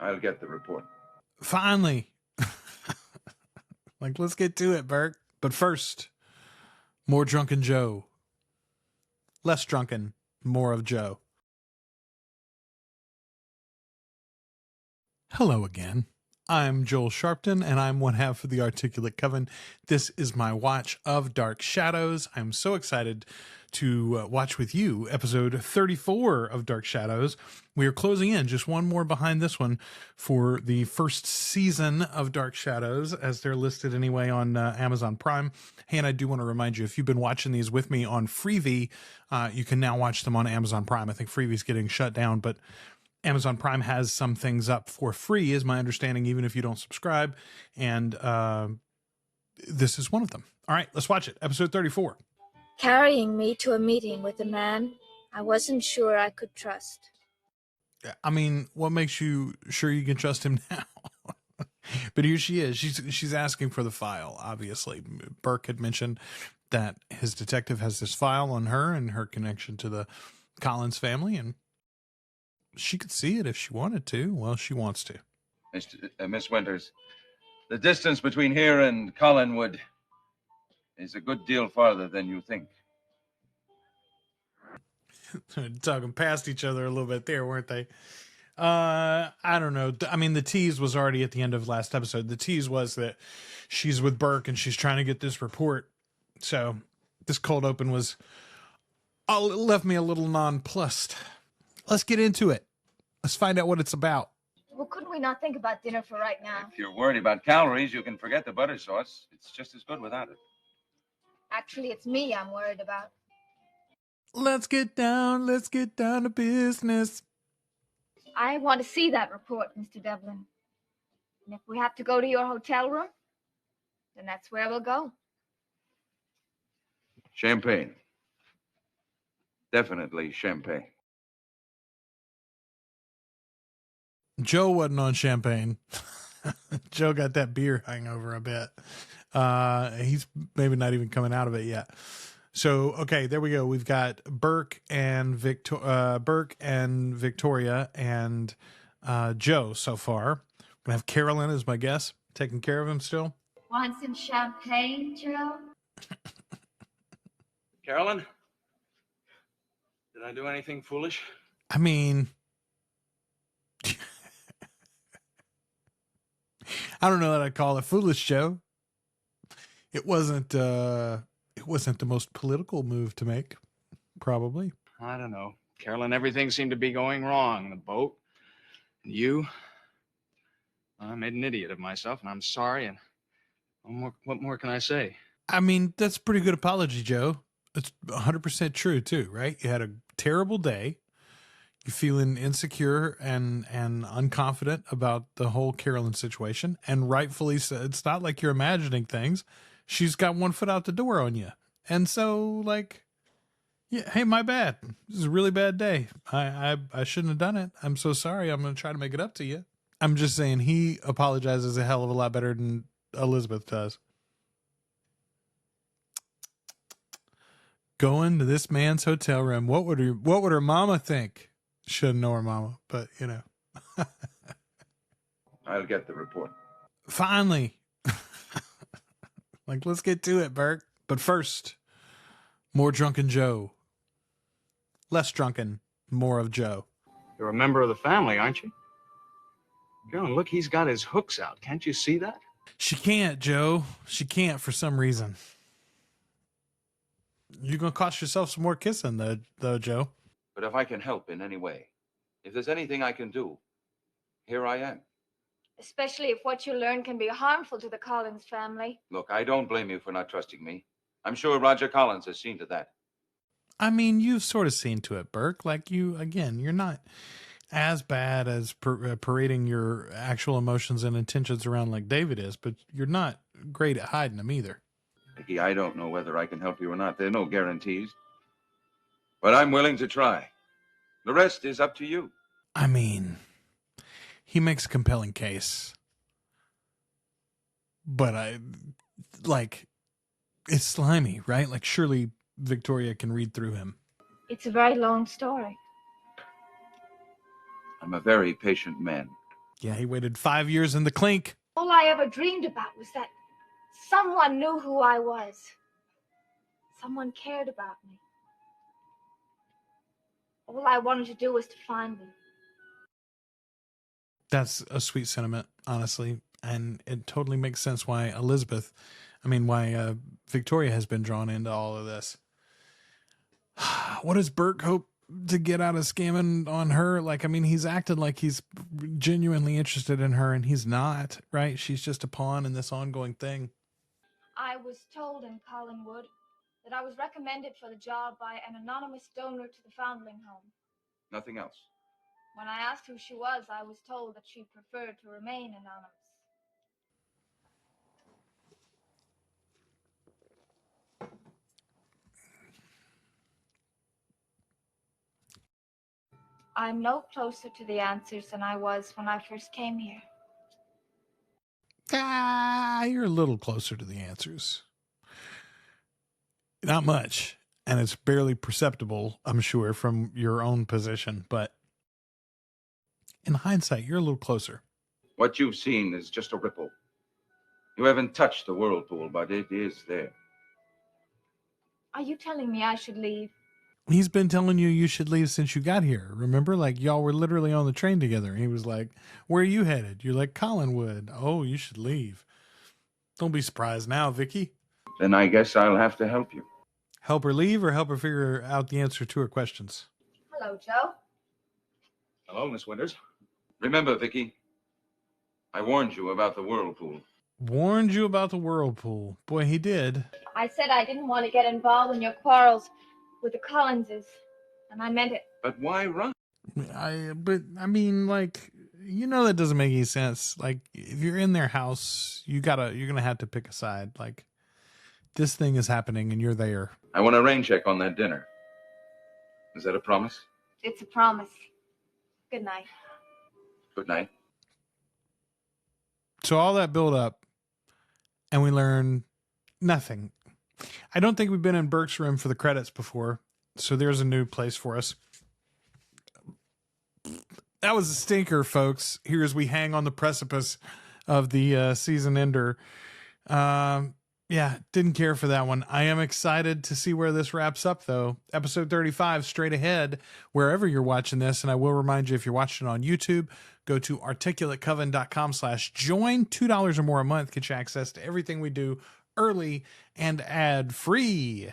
I'll get the report. Finally. Like, let's get to it, Burke. But first, more drunken Joe. Less drunken, more of Joe. Hello again. I'm Joel Sharpton, and I'm one half of the Articulate Coven. This is my watch of Dark Shadows. I'm so excited to watch with you episode 34 of Dark Shadows. We are closing in, just one more behind this one for the first season of Dark Shadows, as they're listed anyway on Amazon Prime. Hey, and I do want to remind you, if you've been watching these with me on Freevee, you can now watch them on Amazon Prime. I think Freevee's getting shut down, but Amazon Prime has some things up for free, is my understanding, even if you don't subscribe. And this is one of them. All right, let's watch it. Episode 34. Carrying me to a meeting with a man I wasn't sure I could trust. I mean, what makes you sure you can trust him now? But here she is. She's asking for the file, obviously. Burke had mentioned that his detective has this file on her and her connection to the Collins family, and she could see it if she wanted to. Well, she wants to. Miss Winters, the distance between here and Collinwood is a good deal farther than you think. Talking past each other a little bit there, weren't they? I don't know. I mean, the tease was already at the end of last episode. The tease was that she's with Burke and she's trying to get this report. So this cold open left me a little nonplussed. Let's get into it. Let's find out what it's about. Well, couldn't we not think about dinner for right now? If you're worried about calories, you can forget the butter sauce. It's just as good without it. Actually, it's me I'm worried about. Let's get down to business. I want to see that report, Mr. Devlin. And if we have to go to your hotel room, then that's where we'll go. Champagne. Definitely champagne. Joe wasn't on champagne. Joe got that beer hangover a bit. He's maybe not even coming out of it yet. So, okay, there we go. We've got Burke and Victoria and Joe so far. We're gonna have Carolyn as my guest, taking care of him still. Want some champagne, Joe? Carolyn? Did I do anything foolish? I mean, I don't know that I'd call it foolish, Joe. It wasn't the most political move to make, probably. I don't know. Carolyn, everything seemed to be going wrong. The boat, and you. I made an idiot of myself, and I'm sorry, and what more can I say? I mean, that's a pretty good apology, Joe. It's 100% true, too, right? You had a terrible day. You're feeling insecure and unconfident about the whole Carolyn situation, and rightfully so. It's not like you're imagining things. She's got one foot out the door on you. And so, like, yeah, hey, my bad. This is a really bad day. I shouldn't have done it. I'm so sorry. I'm going to try to make it up to you. I'm just saying he apologizes a hell of a lot better than Elizabeth does. Going to this man's hotel room. What would her mama think? Shouldn't know her mama, but you know. I'll get the report. Finally. Like, let's get to it, Burke. But first, more drunken Joe. Less drunken, more of Joe. You're a member of the family, aren't you? Carolyn, look, he's got his hooks out. Can't you see that? She can't, Joe. She can't for some reason. You're going to cost yourself some more kissing, though, Joe. But if I can help in any way, if there's anything I can do, here I am. Especially if what you learn can be harmful to the Collins family. Look, I don't blame you for not trusting me. I'm sure Roger Collins has seen to that. I mean, you've sort of seen to it, Burke. Like, you're not as bad as parading your actual emotions and intentions around like David is, but you're not great at hiding them either. Vicky, I don't know whether I can help you or not. There are no guarantees. But I'm willing to try. The rest is up to you. I mean, he makes a compelling case. But it's slimy, right? Like, surely Victoria can read through him. It's a very long story. I'm a very patient man. Yeah, he waited 5 years in the clink. All I ever dreamed about was that someone knew who I was. Someone cared about me. All I wanted to do was to find me. That's a sweet sentiment, honestly. And it totally makes sense why Victoria has been drawn into all of this. What does Burke hope to get out of scamming on her? Like, I mean, he's acted like he's genuinely interested in her, and he's not, right? She's just a pawn in this ongoing thing. I was told in Collinwood that I was recommended for the job by an anonymous donor to the foundling home. Nothing else. When I asked who she was, I was told that she preferred to remain anonymous. I'm no closer to the answers than I was when I first came here. You're a little closer to the answers. Not much. And it's barely perceptible, I'm sure, from your own position. But in hindsight, you're a little closer. What you've seen is just a ripple. You haven't touched the whirlpool, but it is there. Are you telling me I should leave? He's been telling you should leave since you got here. Remember? Like, y'all were literally on the train together. He was like, where are you headed? You're like, Collinwood. Oh, you should leave. Don't be surprised now, Vicky. Then I guess I'll have to help you. Help her leave or help her figure out the answer to her questions? Hello, Joe. Hello, Miss Winters. Remember, Vicky, I warned you about the whirlpool. Warned you about the whirlpool. Boy, he did. I said I didn't want to get involved in your quarrels with the Collinses, and I meant it. But why run? I mean, like, you know, that doesn't make any sense. Like, if you're in their house, you're gonna have to pick a side. Like, this thing is happening and you're there. I want a rain check on that dinner. Is that a promise? It's a promise. Good night. Good night. So all that build up, and we learn nothing. I don't think we've been in Burke's room for the credits before, so there's a new place for us. That was a stinker, folks. Here as we hang on the precipice of the season ender. Yeah, didn't care for that one. I am excited to see where this wraps up, though. Episode 35 straight ahead, wherever you're watching this. And I will remind you, if you're watching it on YouTube, go to articulatecoven.com/join. $2 or more a month gets you access to everything we do early and ad-free.